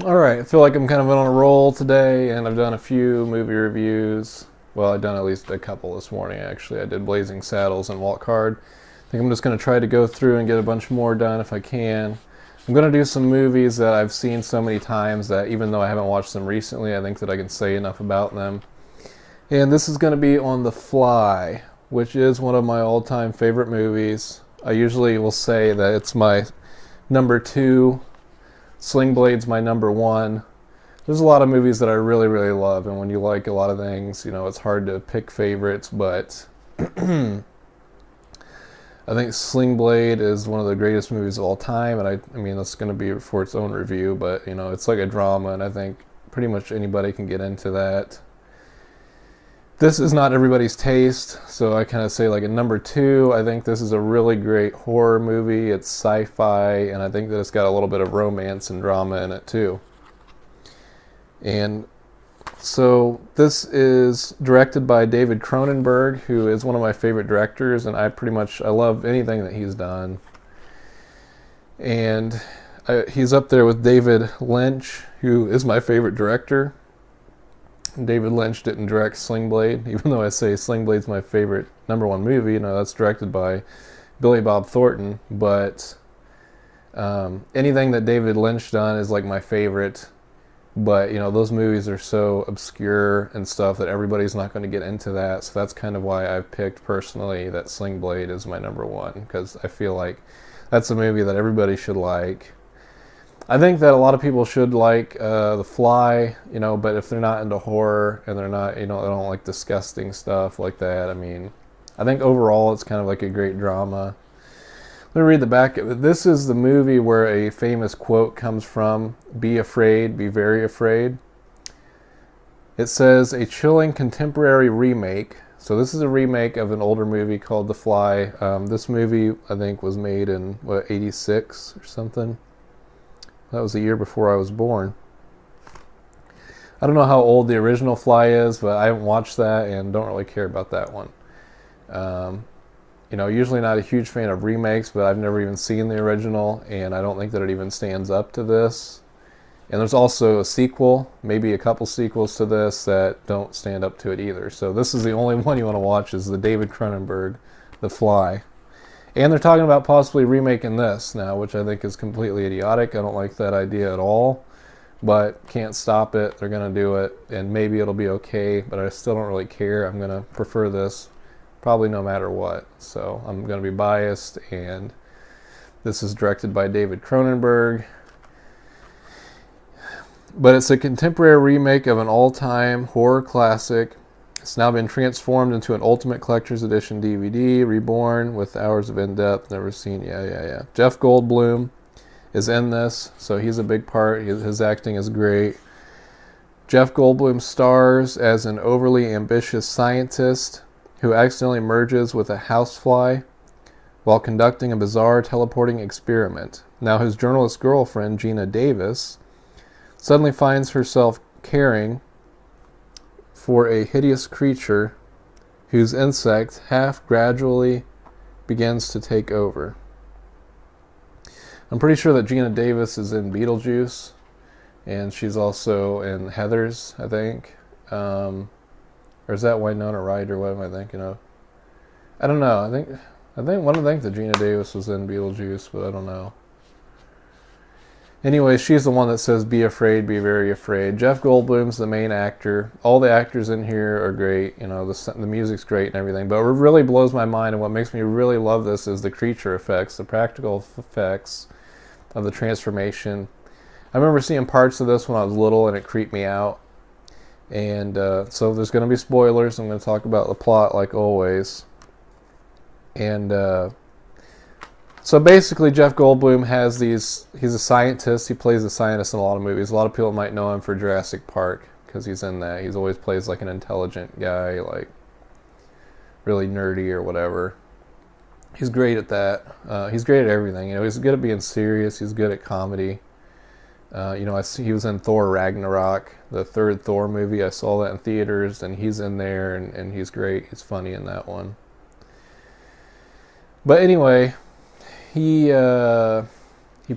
Alright, I feel like I'm kind of on a roll today, and I've done a few movie reviews. Well, I've done at least a couple this morning, actually. I did Blazing Saddles and Walk Hard. I think I'm just going to try to go through and get a bunch more done if I can. I'm going to do some movies that I've seen so many times that even though I haven't watched them recently, I think that I can say enough about them. And this is going to be on The Fly, which is one of my all-time favorite movies. I usually will say that it's my number two. Sling Blade's my number one. There's a lot of movies that I really, really love, and when you like a lot of things, it's hard to pick favorites, but I think Sling Blade is one of the greatest movies of all time, and I mean, that's going to be for its own review, but, it's like a drama, and I think pretty much anybody can get into that. This is not everybody's taste, so I kind of say like a number two. I think this is a really great horror movie. It's sci-fi, and I think that it's got a little bit of romance and drama in it too. And so this is directed by David Cronenberg, who is one of my favorite directors, and I love anything that he's done. And he's up there with David Lynch, who is my favorite director. David Lynch didn't direct Sling Blade, even though I say Sling Blade's my favorite number one movie. That's directed by Billy Bob Thornton, but anything that David Lynch done is like my favorite. But those movies are so obscure and stuff that everybody's not going to get into that. So that's kind of why I've picked personally that Sling Blade is my number one, because I feel like that's a movie that everybody should like. I think that a lot of people should like The Fly, but if they're not into horror and they're not, they don't like disgusting stuff like that, I mean, I think overall it's kind of like a great drama. Let me read the back of it. This is the movie where a famous quote comes from: "Be afraid, be very afraid." It says, a chilling contemporary remake. So this is a remake of an older movie called The Fly. This movie, I think, was made in, 86 or something? That was the year before I was born. I don't know how old the original Fly is, but I haven't watched that and don't really care about that one. Usually not a huge fan of remakes, but I've never even seen the original, and I don't think that it even stands up to this. And there's also a sequel, maybe a couple sequels to this that don't stand up to it either. So this is the only one you want to watch, is the David Cronenberg, The Fly. And they're talking about possibly remaking this now, which I think is completely idiotic. I don't like that idea at all, but can't stop it. They're going to do it, and maybe it'll be okay, but I still don't really care. I'm going to prefer this probably no matter what. So I'm going to be biased, and this is directed by David Cronenberg. But it's a contemporary remake of an all-time horror classic. It's now been transformed into an Ultimate Collector's Edition DVD, reborn with hours of in-depth, never seen. Yeah. Jeff Goldblum is in this, so he's a big part. His acting is great. Jeff Goldblum stars as an overly ambitious scientist who accidentally merges with a housefly while conducting a bizarre teleporting experiment. Now his journalist girlfriend, Geena Davis, suddenly finds herself caring for a hideous creature whose insect half gradually begins to take over. I'm pretty sure that Geena Davis is in Beetlejuice, and she's also in Heathers, I think. Or is that Winona Ryder? What am I thinking of? I don't know. I think that Geena Davis was in Beetlejuice, but I don't know. Anyway, she's the one that says, "Be afraid, be very afraid." Jeff Goldblum's the main actor. All the actors in here are great. The music's great and everything. But what really blows my mind and what makes me really love this is the creature effects, the practical effects of the transformation. I remember seeing parts of this when I was little, and it creeped me out. And so there's going to be spoilers. I'm going to talk about the plot like always. And so basically, Jeff Goldblum he's a scientist. He plays a scientist in a lot of movies. A lot of people might know him for Jurassic Park, because he's in that. He's always plays like an intelligent guy, like really nerdy or whatever. He's great at that. He's great at everything. He's good at being serious. He's good at comedy. He was in Thor Ragnarok, the third Thor movie. I saw that in theaters, and he's in there, and he's great. He's funny in that one. But anyway, he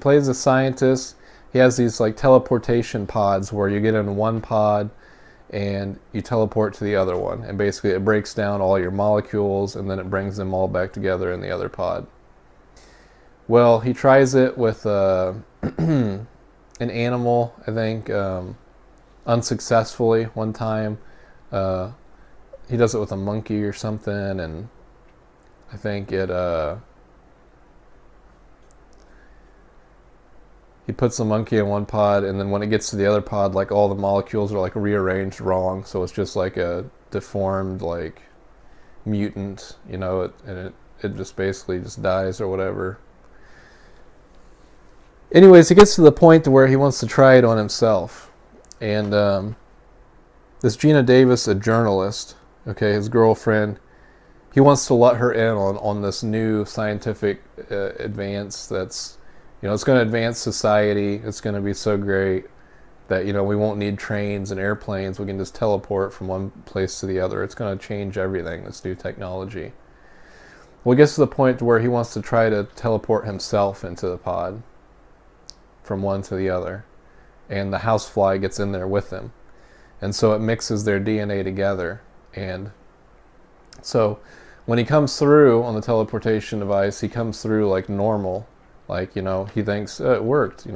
plays a scientist, he has these like teleportation pods where you get in one pod and you teleport to the other one, and basically it breaks down all your molecules and then it brings them all back together in the other pod. Well, he tries it with an animal, I think, unsuccessfully one time. He does it with a monkey or something, and I think he puts the monkey in one pod, and then when it gets to the other pod, like all the molecules are like rearranged wrong, so it's just like a deformed like mutant, and it just basically just dies or whatever. Anyways, he gets to the point where he wants to try it on himself, and this Geena Davis, a journalist, okay, his girlfriend, he wants to let her in on this new scientific advance that's, it's going to advance society. It's going to be so great that, we won't need trains and airplanes. We can just teleport from one place to the other. It's going to change everything, this new technology. Well, he gets to the point where he wants to try to teleport himself into the pod from one to the other. And the housefly gets in there with him. And so it mixes their DNA together. And so when he comes through on the teleportation device, he comes through like normal. Like, he thinks, it worked,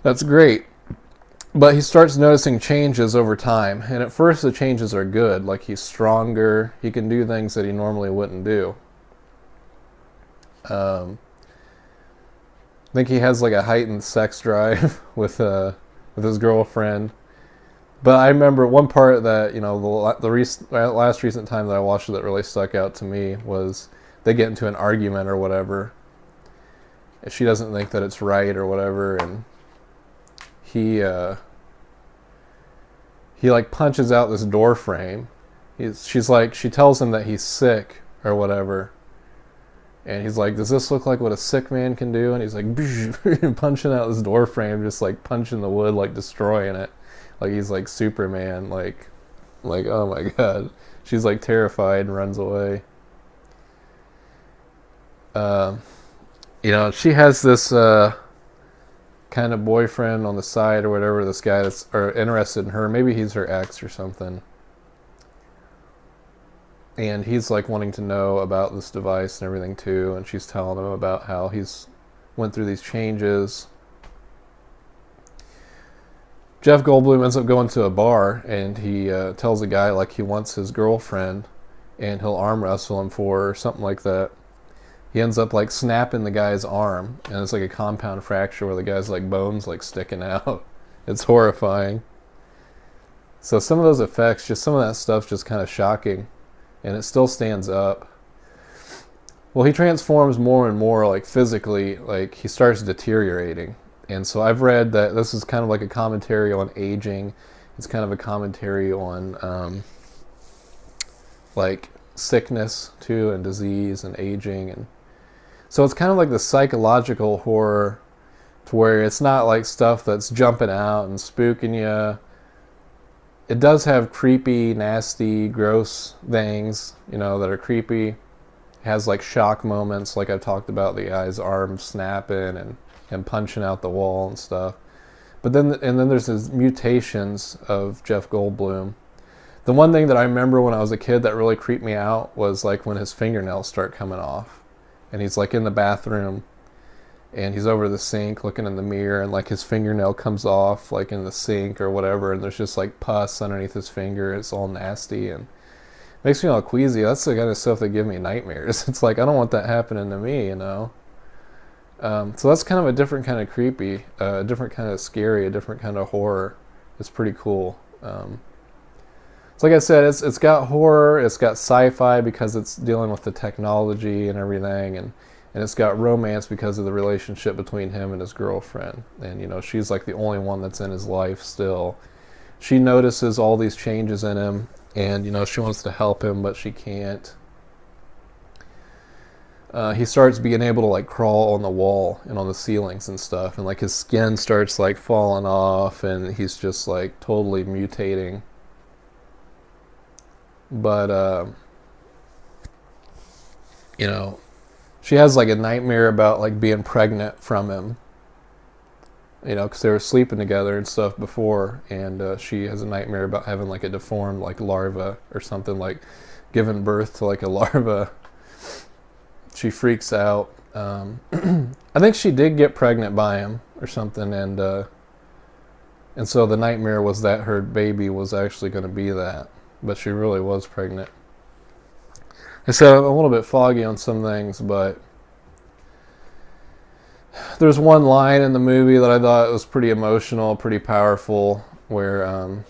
That's great. But he starts noticing changes over time. And at first the changes are good. Like he's stronger. He can do things that he normally wouldn't do. I think he has like a heightened sex drive with his girlfriend. But I remember one part that, the last recent time that I watched it that really stuck out to me was they get into an argument or whatever. She doesn't think that it's right or whatever, and he like punches out this door frame. She tells him that he's sick or whatever, and he's like, does this look like what a sick man can do? And he's like punching out this door frame, just like punching the wood, like destroying it, like he's like Superman, like oh my god. She's like terrified and runs away. She has this kind of boyfriend on the side or whatever, this guy that's interested in her. Maybe he's her ex or something. And he's like wanting to know about this device and everything too. And she's telling him about how he's went through these changes. Jeff Goldblum ends up going to a bar, and he tells a guy like he wants his girlfriend, and he'll arm wrestle him for her or something like that. He ends up like snapping the guy's arm, and it's like a compound fracture where the guy's like bones like sticking out. It's horrifying. So some of those effects, just some of that stuff's just kind of shocking, and it still stands up. Well, he transforms more and more, like physically, like he starts deteriorating. And so I've read that this is kind of like a commentary on aging. It's kind of a commentary on like sickness too, and disease and aging, and so it's kind of like the psychological horror, to where it's not like stuff that's jumping out and spooking you. It does have creepy, nasty, gross things, that are creepy. It has like shock moments, like I talked about, the guy's arm snapping and punching out the wall and stuff. But then there's these mutations of Jeff Goldblum. The one thing that I remember when I was a kid that really creeped me out was like when his fingernails start coming off. And he's like in the bathroom, and he's over the sink looking in the mirror, and like his fingernail comes off like in the sink or whatever, and there's just like pus underneath his finger. It's all nasty and makes me all queasy. That's the kind of stuff that give me nightmares. It's like, I don't want that happening to me, So that's kind of a different kind of creepy, a different kind of scary, a different kind of horror. It's pretty cool. So like I said, it's got horror, it's got sci-fi because it's dealing with the technology and everything, and it's got romance because of the relationship between him and his girlfriend. And, she's like the only one that's in his life still. She notices all these changes in him, and, she wants to help him, but she can't. He starts being able to like crawl on the wall and on the ceilings and stuff, and like his skin starts like falling off, and he's just like totally mutating. But she has like a nightmare about like being pregnant from him, you know, because they were sleeping together and stuff before, and she has a nightmare about having like a deformed like larva or something, like giving birth to like a larva. She freaks out. I think she did get pregnant by him or something, and so the nightmare was that her baby was actually going to be that, but she really was pregnant. And so I'm a little bit foggy on some things, but there's one line in the movie that I thought was pretty emotional, pretty powerful, where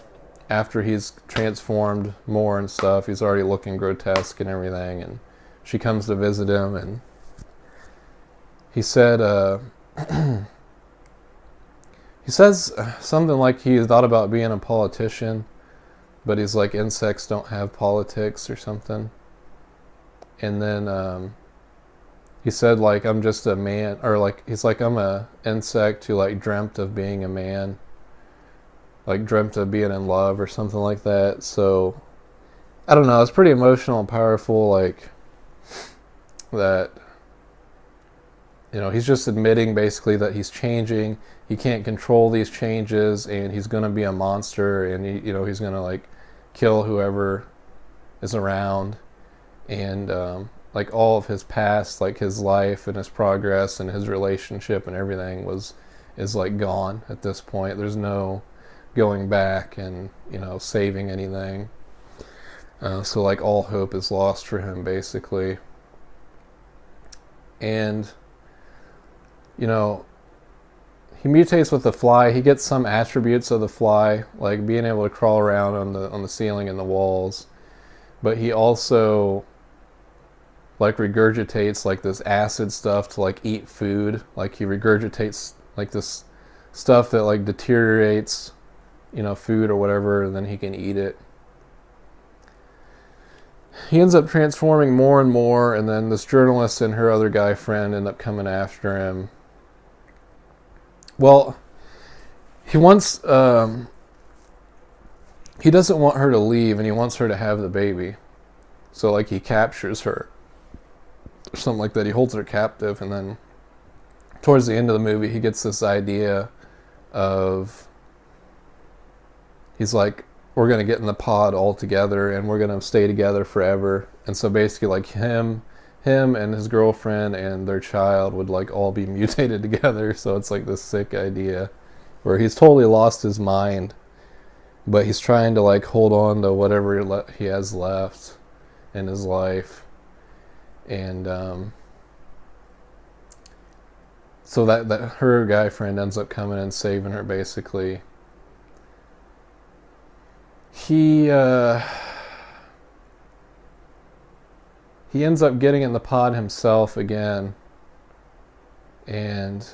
after he's transformed more and stuff, he's already looking grotesque and everything, and she comes to visit him, and he said, he says something like he thought about being a politician, but he's like, insects don't have politics or something. And then he said, like, I'm just a man, or like, he's like, I'm a insect who like dreamt of being a man, like dreamt of being in love or something like that. So I don't know, it's pretty emotional and powerful, like that, you know, he's just admitting basically that he's changing, he can't control these changes, and he's going to be a monster, and he, you know, he's going to like kill whoever is around, and like all of his past, like his life and his progress and his relationship and everything is like gone at this point. There's no going back and, you know, saving anything. So like all hope is lost for him basically. And, you know, he mutates with the fly. He gets some attributes of the fly, like being able to crawl around on the ceiling and the walls. But he also like regurgitates like this acid stuff to like eat food. Like he regurgitates like this stuff that like deteriorates, you know, food or whatever, and then he can eat it. He ends up transforming more and more, and then this journalist and her other guy friend end up coming after him. Well, he wants, he doesn't want her to leave, and he wants her to have the baby. So like he captures her or something like that. He holds her captive, and then towards the end of the movie he gets this idea of, he's like, we're going to get in the pod all together and we're going to stay together forever. And so basically like him and his girlfriend and their child would like all be mutated together. So it's like this sick idea where he's totally lost his mind, but he's trying to like hold on to whatever he has left in his life. And so that her guy friend ends up coming and saving her basically. He ends up getting in the pod himself again, and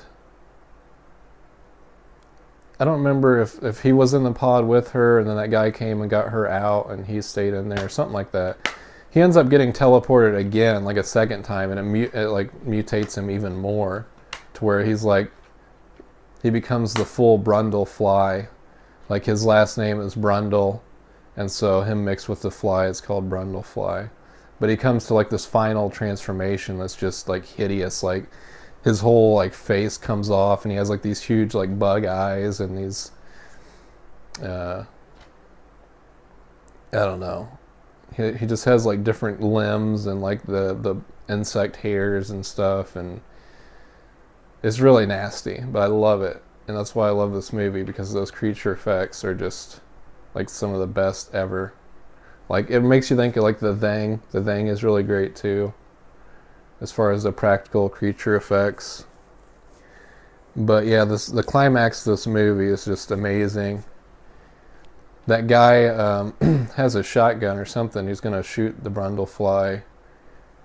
I don't remember if he was in the pod with her and then that guy came and got her out and he stayed in there, something like that. He ends up getting teleported again, like a second time, and it like mutates him even more to where he's like, he becomes the full Brundle fly. Like his last name is Brundle, and so him mixed with the fly is called Brundle fly. But he comes to like this final transformation that's just like hideous. Like his whole like face comes off, and he has like these huge like bug eyes and these I don't know. He just has like different limbs and like the insect hairs and stuff, and it's really nasty, but I love it. And that's why I love this movie, because those creature effects are just like some of the best ever. Like it makes you think of like The Thing. The Thing is really great too, as far as the practical creature effects. But yeah, the climax of this movie is just amazing. That guy has a shotgun or something. He's going to shoot the Brundle fly,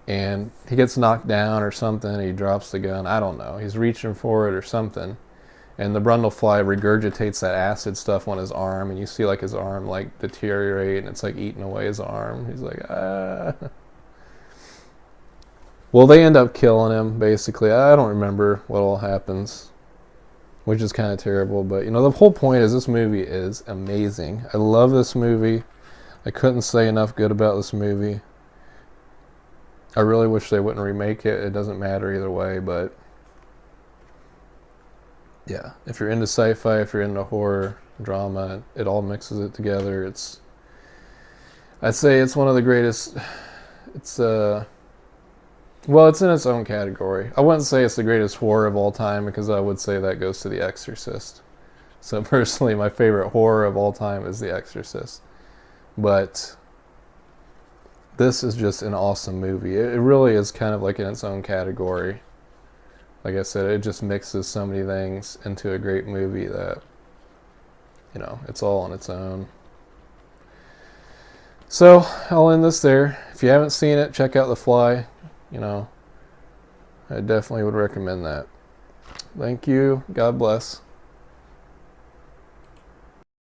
and he gets knocked down or something, and he drops the gun. I don't know. He's reaching for it or something. And the Brundle fly regurgitates that acid stuff on his arm, and you see like his arm like deteriorate, and it's like eating away his arm. He's like, ah. Well, they end up killing him, basically. I don't remember what all happens, which is kind of terrible. But, you know, the whole point is this movie is amazing. I love this movie. I couldn't say enough good about this movie. I really wish they wouldn't remake it. It doesn't matter either way, but yeah, if you're into sci-fi, if you're into horror, drama, it all mixes it together. I'd say it's one of the greatest. It's well, it's in its own category. I wouldn't say it's the greatest horror of all time because I would say that goes to The Exorcist. So personally, my favorite horror of all time is The Exorcist. But this is just an awesome movie. It really is kind of like in its own category. Like I said, it just mixes so many things into a great movie that, it's all on its own. So I'll end this there. If you haven't seen it, check out The Fly. I definitely would recommend that. Thank you. God bless.